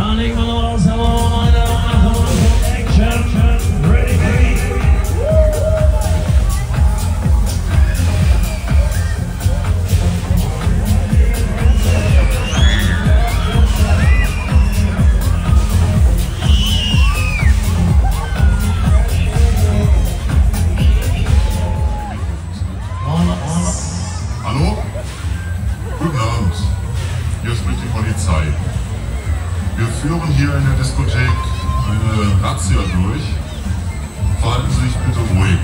Da legen wir noch raus, aber meine Achtung, Action, ready, ready. Hallo? Guten Abend. Hier spricht die Polizei. Wir führen hier in der Diskothek eine Razzia durch. Verhalten Sie sich bitte ruhig.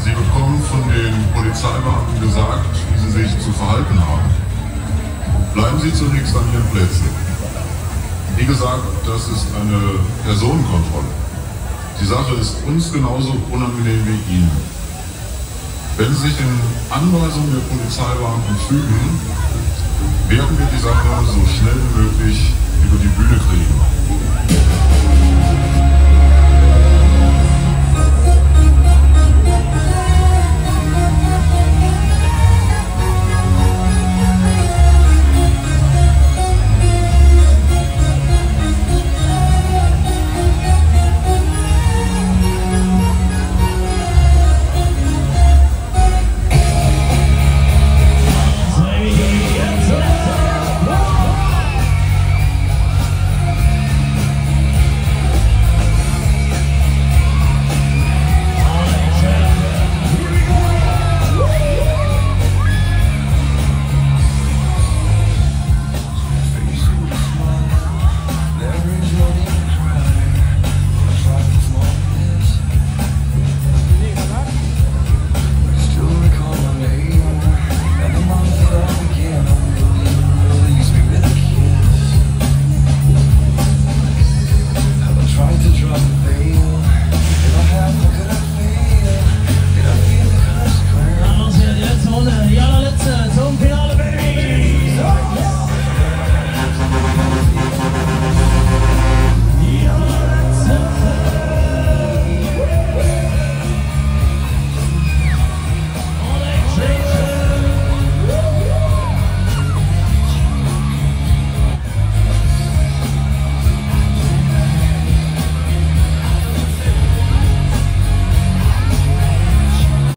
Sie bekommen von den Polizeibeamten gesagt, wie Sie sich zu verhalten haben. Bleiben Sie zunächst an Ihren Plätzen. Wie gesagt, das ist eine Personenkontrolle. Die Sache ist uns genauso unangenehm wie Ihnen. Wenn Sie sich den Anweisungen der Polizeibeamten fügen, werden wir die Sache so schnell wie möglich über die Bühne